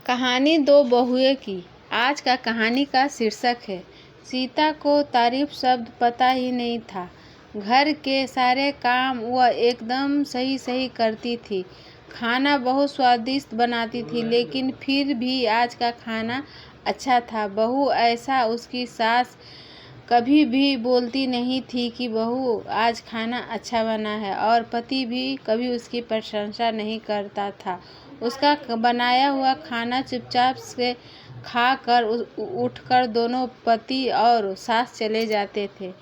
कहानी दो बहुएं की। आज का कहानी का शीर्षक है सीता को तारीफ शब्द पता ही नहीं था। घर के सारे काम वह एकदम सही सही करती थी। खाना बहुत स्वादिष्ट बनाती थी, लेकिन फिर भी आज का खाना अच्छा था। बहू ऐसा उसकी सास कभी भी बोलती नहीं थी कि बहू आज खाना अच्छा बना है, और पति भी कभी उसकी प्रशंसा नहीं करता था। उसका बनाया हुआ खाना चुपचाप से खा कर उठकर दोनों पति और सास चले जाते थे।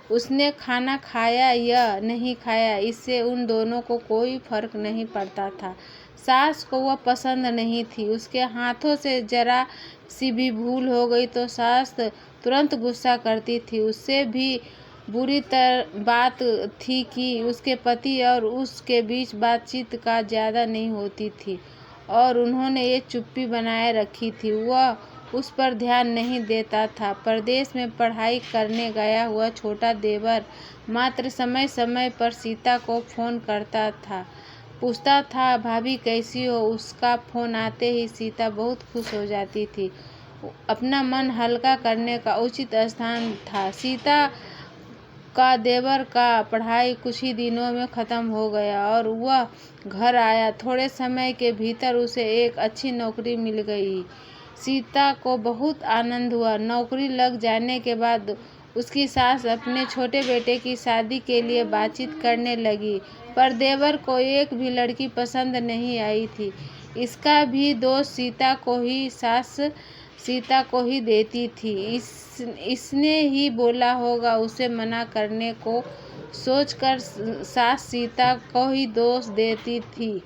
उसने खाना खाया या नहीं खाया, इससे उन दोनों को कोई फर्क नहीं पड़ता था। सास को वह पसंद नहीं थी। उसके हाथों से जरा सी भी भूल हो गई तो सास तुरंत गुस्सा करती थी। उससे भी बुरी बात थी कि उसके पति और उसके बीच बातचीत का ज़्यादा नहीं होती थी, और उन्होंने ये चुप्पी बनाए रखी थी। वह उस पर ध्यान नहीं देता था। परदेश में पढ़ाई करने गया हुआ छोटा देवर मात्र समय समय पर सीता को फ़ोन करता था, पूछता था भाभी कैसी हो। उसका फ़ोन आते ही सीता बहुत खुश हो जाती थी। अपना मन हल्का करने का उचित स्थान था। सीता का देवर का पढ़ाई कुछ ही दिनों में ख़त्म हो गया और वह घर आया। थोड़े समय के भीतर उसे एक अच्छी नौकरी मिल गई। सीता को बहुत आनंद हुआ। नौकरी लग जाने के बाद उसकी सास अपने छोटे बेटे की शादी के लिए बातचीत करने लगी, पर देवर को एक भी लड़की पसंद नहीं आई थी। इसका भी दोष सीता को ही सास सीता को ही देती थी। इसने ही बोला होगा। उसे मना करने को सोचकर सास सीता को ही दोष देती थी।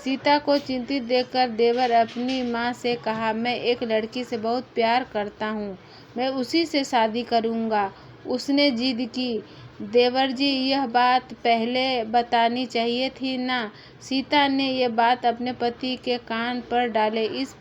सीता को चिंतित देखकर देवर अपनी माँ से कहा, मैं एक लड़की से बहुत प्यार करता हूँ, मैं उसी से शादी करूँगा। उसने जिद की। देवर जी, यह बात पहले बतानी चाहिए थी ना। सीता ने यह बात अपने पति के कान पर डाले। इस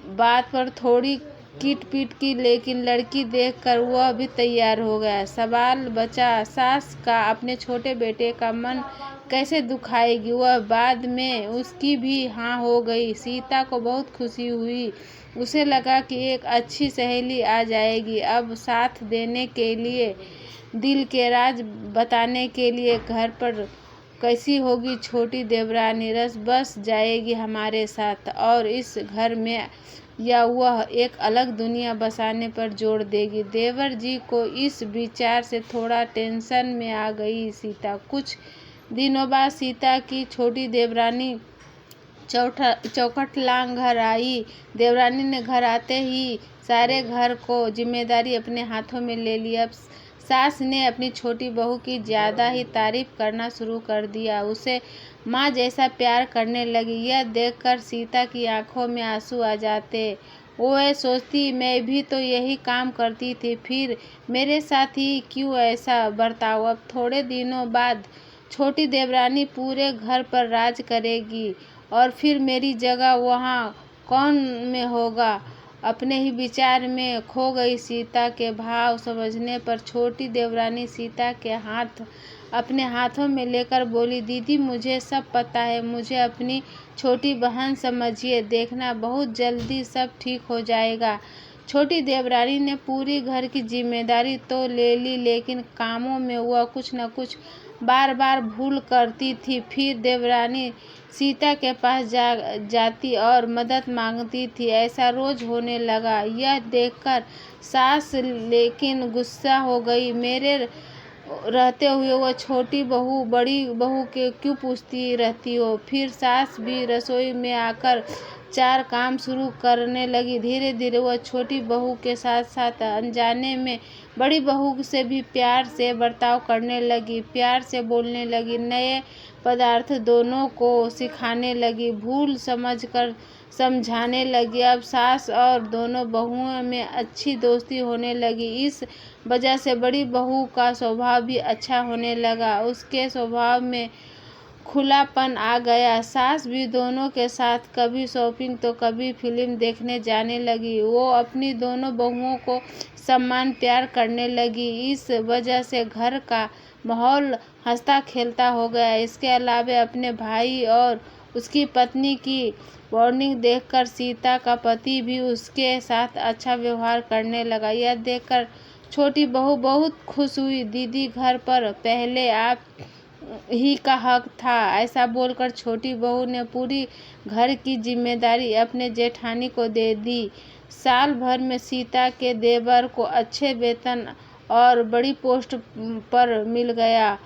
बात पर थोड़ी किटपिट की, लेकिन लड़की देखकर वह भी तैयार हो गया। सवाल बचा, सास का अपने छोटे बेटे का मन कैसे दुखाएगी। वह बाद में उसकी भी हाँ हो गई। सीता को बहुत खुशी हुई। उसे लगा कि एक अच्छी सहेली आ जाएगी। अब साथ देने के लिए, दिल के राज बताने के लिए घर पर कैसी होगी छोटी देवरानी। रस बस जाएगी हमारे साथ और इस घर में, या वह एक अलग दुनिया बसाने पर जोड़ देगी। देवर जी को इस विचार से थोड़ा टेंशन में आ गई सीता। कुछ दिनों बाद सीता की छोटी देवरानी चौखट लांग घर आई। देवरानी ने घर आते ही सारे घर को जिम्मेदारी अपने हाथों में ले ली। अब सास ने अपनी छोटी बहू की ज़्यादा ही तारीफ करना शुरू कर दिया। उसे माँ जैसा प्यार करने लगी। यह देखकर सीता की आंखों में आंसू आ जाते। वह सोचती, मैं भी तो यही काम करती थी, फिर मेरे साथ ही क्यों ऐसा बर्ताव। अब थोड़े दिनों बाद छोटी देवरानी पूरे घर पर राज करेगी, और फिर मेरी जगह वहाँ कौन में होगा। अपने ही विचार में खो गई। सीता के भाव समझने पर छोटी देवरानी सीता के हाथ अपने हाथों में लेकर बोली, दीदी मुझे सब पता है, मुझे अपनी छोटी बहन समझिए, देखना बहुत जल्दी सब ठीक हो जाएगा। छोटी देवरानी ने पूरी घर की जिम्मेदारी तो ले ली, लेकिन कामों में वह कुछ न कुछ बार बार भूल करती थी। फिर देवरानी सीता के पास जाती और मदद मांगती थी। ऐसा रोज होने लगा। यह देखकर सास लेकिन गुस्सा हो गई। मेरे रहते हुए वह छोटी बहू बड़ी बहू के क्यों पूछती रहती हो। फिर सास भी रसोई में आकर चार काम शुरू करने लगी। धीरे धीरे वह छोटी बहू के साथ साथ अनजाने में बड़ी बहू से भी प्यार से बर्ताव करने लगी, प्यार से बोलने लगी, नए पदार्थ दोनों को सिखाने लगी, भूल समझकर समझाने लगी। अब सास और दोनों बहुओं में अच्छी दोस्ती होने लगी। इस वजह से बड़ी बहू का स्वभाव भी अच्छा होने लगा। उसके स्वभाव में खुलापन आ गया। सास भी दोनों के साथ कभी शॉपिंग तो कभी फिल्म देखने जाने लगी। वो अपनी दोनों बहुओं को सम्मान प्यार करने लगी। इस वजह से घर का माहौल हंसता खेलता हो गया। इसके अलावा अपने भाई और उसकी पत्नी की वार्निंग देखकर सीता का पति भी उसके साथ अच्छा व्यवहार करने लगा। यह देखकर छोटी बहू बहुत खुश हुई। दीदी, घर पर पहले आप ही का हक था। ऐसा बोलकर छोटी बहू ने पूरी घर की जिम्मेदारी अपने जेठानी को दे दी। साल भर में सीता के देवर को अच्छे वेतन और बड़ी पोस्ट पर मिल गया।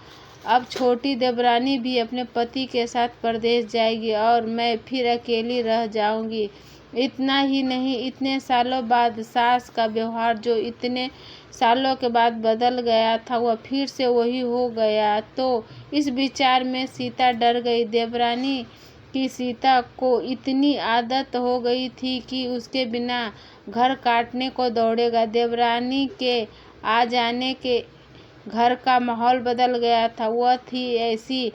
अब छोटी देवरानी भी अपने पति के साथ परदेश जाएगी और मैं फिर अकेली रह जाऊंगी। इतना ही नहीं, इतने सालों बाद सास का व्यवहार जो इतने सालों के बाद बदल गया था, वह फिर से वही हो गया। तो इस विचार में सीता डर गई। देवरानी की सीता को इतनी आदत हो गई थी कि उसके बिना घर काटने को दौड़ेगा। देवरानी के आ जाने के घर का माहौल बदल गया था। वह थी ऐसी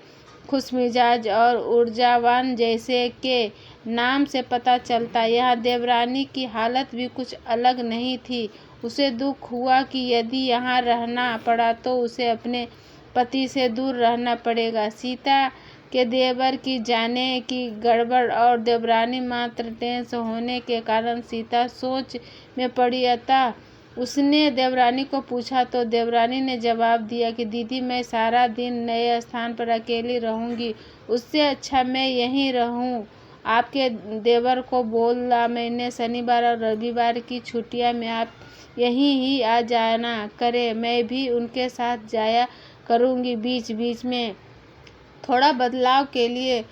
खुशमिजाज और ऊर्जावान जैसे के नाम से पता चलता। यहाँ देवरानी की हालत भी कुछ अलग नहीं थी। उसे दुख हुआ कि यदि यहाँ रहना पड़ा तो उसे अपने पति से दूर रहना पड़ेगा। सीता के देवर की जाने की गड़बड़ और देवरानी मात्र टेंस होने के कारण सीता सोच में पड़ी। अतः उसने देवरानी को पूछा तो देवरानी ने जवाब दिया कि दीदी, मैं सारा दिन नए स्थान पर अकेली रहूंगी, उससे अच्छा मैं यहीं रहूं। आपके देवर को बोला मैंने, शनिवार और रविवार की छुट्टियां में आप यहीं ही आ जाना करे, मैं भी उनके साथ जाया करूंगी बीच बीच में। थोड़ा बदलाव के लिए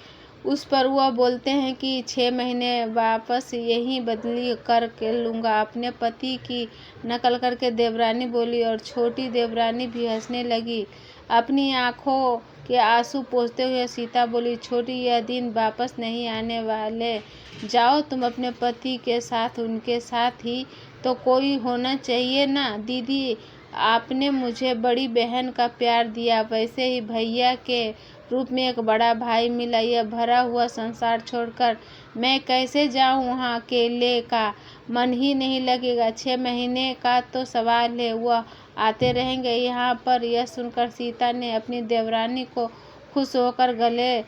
उस पर वह बोलते हैं कि 6 महीने वापस यहीं बदली कर के लूँगा। अपने पति की नकल करके देवरानी बोली और छोटी देवरानी भी हंसने लगी। अपनी आंखों के आंसू पोंछते हुए सीता बोली, छोटी, यह दिन वापस नहीं आने वाले। जाओ तुम अपने पति के साथ, उनके साथ ही तो कोई होना चाहिए ना। दीदी, आपने मुझे बड़ी बहन का प्यार दिया, वैसे ही भैया के रूप में एक बड़ा भाई मिला। यह भरा हुआ संसार छोड़कर मैं कैसे जाऊं? वहाँ अकेले का मन ही नहीं लगेगा। 6 महीने का तो सवाल है, वह आते रहेंगे यहाँ पर। यह सुनकर सीता ने अपनी देवरानी को खुश होकर गले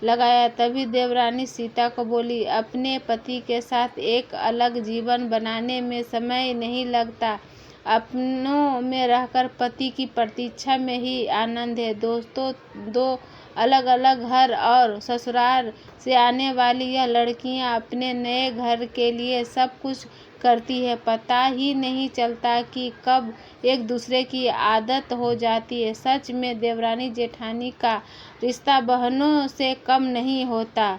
लगाया। तभी देवरानी सीता को बोली, अपने पति के साथ एक अलग जीवन बनाने में समय नहीं लगता। अपनों में रहकर पति की प्रतीक्षा में ही आनंद है। दोस्तों, दो अलग अलग घर और ससुराल से आने वाली यह लड़कियां अपने नए घर के लिए सब कुछ करती है। पता ही नहीं चलता कि कब एक दूसरे की आदत हो जाती है। सच में देवरानी जेठानी का रिश्ता बहनों से कम नहीं होता।